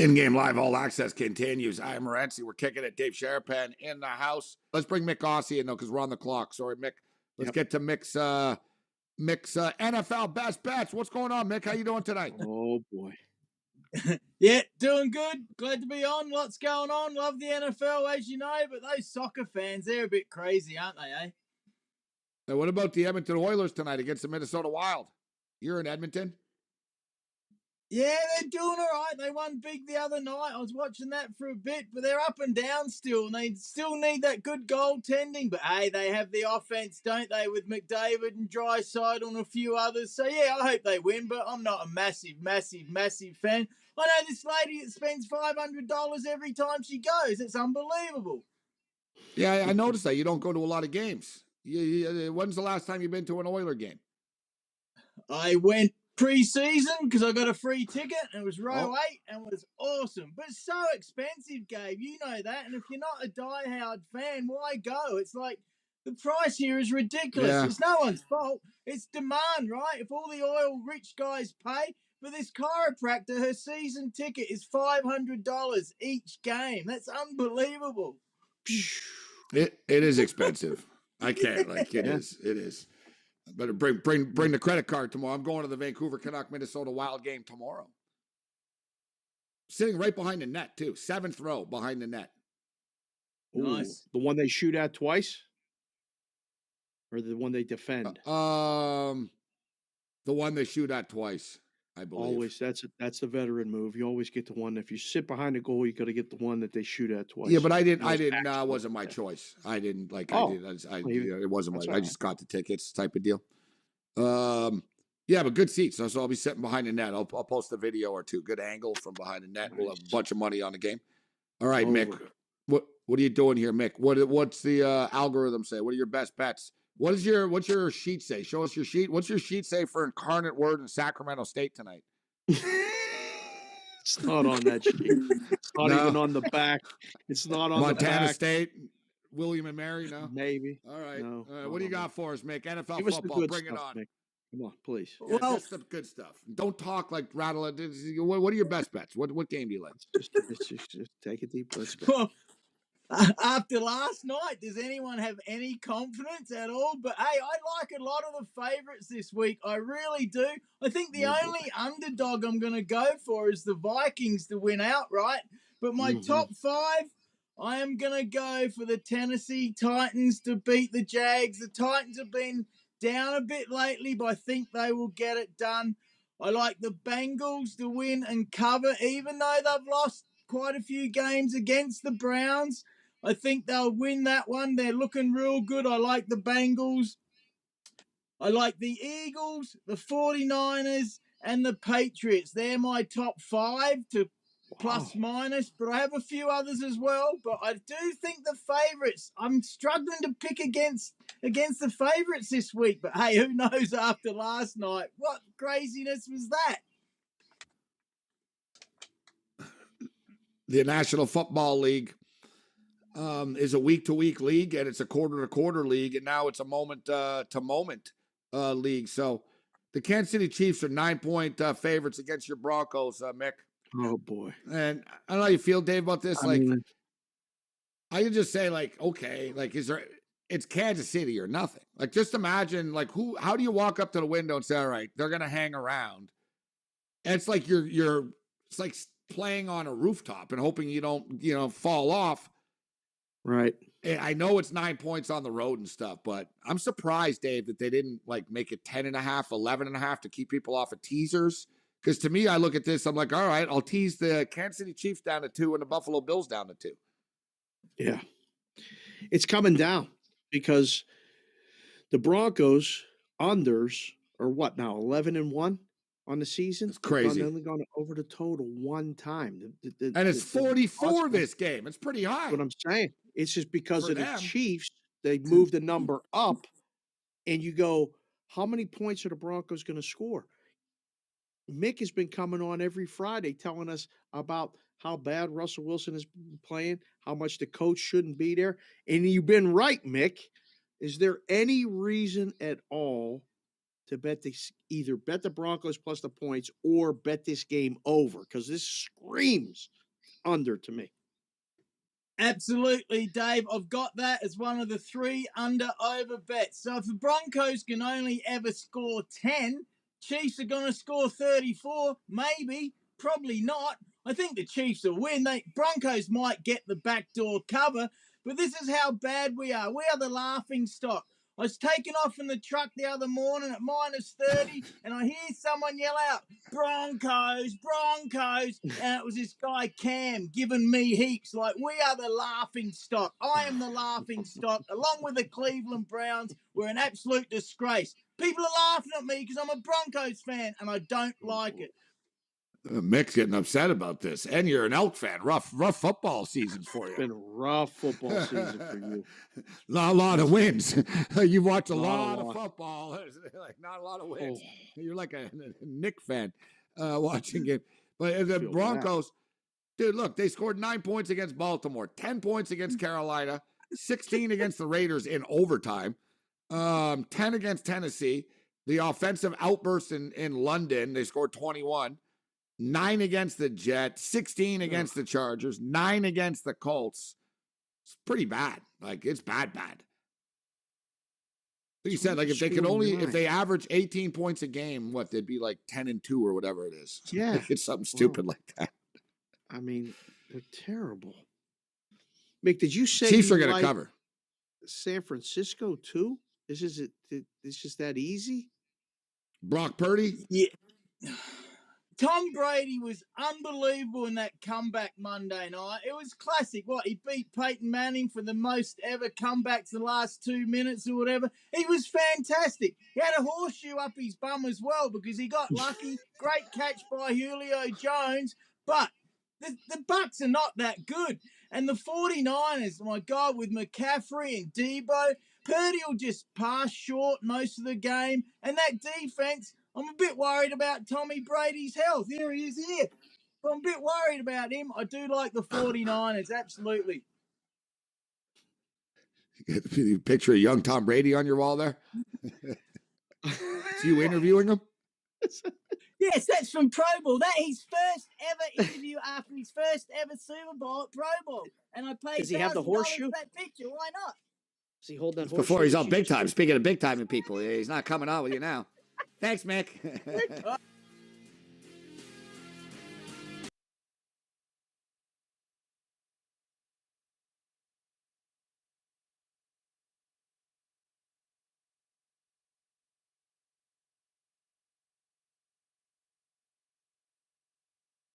In-game live all access continues. I am Morency. We're kicking it. Dave Sharapan in the house. Let's bring Mick Aussie in, though, because we're on the clock. Sorry, Mick. Let's get to Mick's NFL best bets. What's going on, Mick? How you doing tonight? Oh, boy. Yeah, doing good. Glad to be on. Lots going on. Love the NFL, as you know, but those soccer fans, they're a bit crazy, aren't they, eh? Now, what about the Edmonton Oilers tonight against the Minnesota Wild? You're in Edmonton? Yeah, they're doing all right. They won big the other night. I was watching that for a bit, but they're up and down still, and they still need that good goaltending. But, hey, they have the offense, don't they, with McDavid and Draisaitl and a few others. So, yeah, I hope they win, but I'm not a massive fan. I know this lady that spends $500 every time she goes. It's unbelievable. Yeah, I noticed that. You don't go to a lot of games. When's the last time you've been to an Oiler game? I went pre-season because I got a free ticket and it was row 8 and it was awesome. But it's so expensive, Gabe. You know that. And if you're not a diehard fan, why go? It's like the price here is ridiculous. Yeah. It's no one's fault. It's demand, right? If all the oil rich guys pay for this chiropractor, her season ticket is $500 each game. That's unbelievable. It is expensive. I can't. It is. I better bring the credit card tomorrow. I'm going to the Vancouver Canuck Minnesota Wild game tomorrow. Sitting right behind the net, too. 7th row behind the net. Nice. The one they shoot at twice? Or the one they defend? The one they shoot at twice, I believe. Always. That's the veteran move. You always get the one. If you sit behind the goal, you got to get the one that they shoot at twice. Yeah, but I didn't. It wasn't my choice. I didn't like. It wasn't my. I just got the tickets, type of deal. Yeah, but good seats. So I'll be sitting behind the net. I'll post a video or two. Good angle from behind the net. Nice. We'll have a bunch of money on the game. All right, Mick. What are you doing here, Mick? What's the algorithm say? What are your best bets? What's your sheet say? Show us your sheet. What's your sheet say for Incarnate Word in Sacramento State tonight? It's not on that sheet. It's not even on the back. It's not on Montana the back. Montana State, William and Mary, no? Maybe. All right. No, all right. What do you got for us, Mick? NFL Give football, bring it on. Mick. Come on, please. Yeah, just the good stuff. Don't talk like rattle it. What are your best bets? What game do you like? Just take a deep breath. Well, after last night, does anyone have any confidence at all? But, hey, I like a lot of the favorites this week. I really do. I think the only underdog I'm going to go for is the Vikings to win outright. But my top 5, I am going to go for the Tennessee Titans to beat the Jags. The Titans have been down a bit lately, but I think they will get it done. I like the Bengals to win and cover, even though they've lost quite a few games against the Browns. I think they'll win that one. They're looking real good. I like the Bengals. I like the Eagles, the 49ers, and the Patriots. They're my top 5 to plus minus, but I have a few others as well. But I do think the favorites, I'm struggling to pick against the favorites this week. But hey, who knows after last night? What craziness was that? The National Football League is a week-to-week league, and it's a quarter-to-quarter league, and now it's a moment-to-moment league. So the Kansas City Chiefs are 9-point favorites against your Broncos, Mick. Oh, boy. And I don't know how you feel, Dave, about this. I can just say, okay, it's Kansas City or nothing. Just imagine, how do you walk up to the window and say, all right, they're going to hang around? And it's like it's like playing on a rooftop and hoping you don't, fall off. Right. I know it's 9 points on the road and stuff, but I'm surprised, Dave, that they didn't make it 10.5, 11.5 to keep people off of teasers. Because to me, I look at this, I'm like, all right, I'll tease the Kansas City Chiefs down to 2 and the Buffalo Bills down to 2. Yeah. It's coming down because the Broncos unders are what now, 11-1 on the season? It's crazy. They've only gone over the total one time. And it's 44 this game. It's pretty high. That's what I'm saying. It's just because of them. the Chiefs, they moved the number up, and you go, how many points are the Broncos going to score? Mick has been coming on every Friday telling us about how bad Russell Wilson is playing, how much the coach shouldn't be there. And you've been right, Mick. Is there any reason at all to bet this, either bet the Broncos plus the points or bet this game over, because this screams under to me. Absolutely, Dave. I've got that as one of the 3 under-over bets. So if the Broncos can only ever score 10, Chiefs are going to score 34, maybe, probably not. I think the Chiefs will win. Broncos might get the backdoor cover, but this is how bad we are. We are the laughing stock. I was taken off in the truck the other morning at -30, and I hear someone yell out, Broncos, Broncos, and it was this guy Cam giving me heaps. Like, we are the laughing stock. I am the laughing stock, along with the Cleveland Browns. We're an absolute disgrace. People are laughing at me because I'm a Broncos fan, and I don't like it. Mick's getting upset about this, and you're an Elk fan. Rough football season for you. It's been a rough football season for you. Not a lot of wins. You've watched a lot of football. Like, not a lot of wins. You're like a Nick fan watching it. But the Broncos, dude, look, they scored 9 points against Baltimore, 10 points against Carolina, 16 against the Raiders in overtime, 10 against Tennessee. The offensive outburst in London, they scored 21. 9 against the Jets, 16 against the Chargers, 9 against the Colts. It's pretty bad. Like, it's bad. You said, like, if they average 18 points a game, they'd be like 10-2 or whatever it is. Yeah. It's something stupid like that. I mean, they're terrible. Mick, did you say Chiefs are going to cover San Francisco too? It's just that easy? Brock Purdy? Yeah. Tom Brady was unbelievable in that comeback Monday night. It was classic. He beat Peyton Manning for the most ever comebacks the last 2 minutes or whatever. He was fantastic. He had a horseshoe up his bum as well because he got lucky. Great catch by Julio Jones. But the Bucks are not that good. And the 49ers, my God, with McCaffrey and Debo, Purdy will just pass short most of the game. And that defense, I'm a bit worried about Tommy Brady's health. Here he is here. But I'm a bit worried about him. I do like the 49ers, absolutely. You picture a young Tom Brady on your wall there? Is you interviewing him? Yes, that's from Pro Bowl. That his first ever interview after his first ever Super Bowl at Pro Bowl. And I paid Does he have the horseshoe? for that picture. Why not? Does he hold that horseshoe? Before he's on big time. Speaking of big timing people, he's not coming on with you now. Thanks, Mick.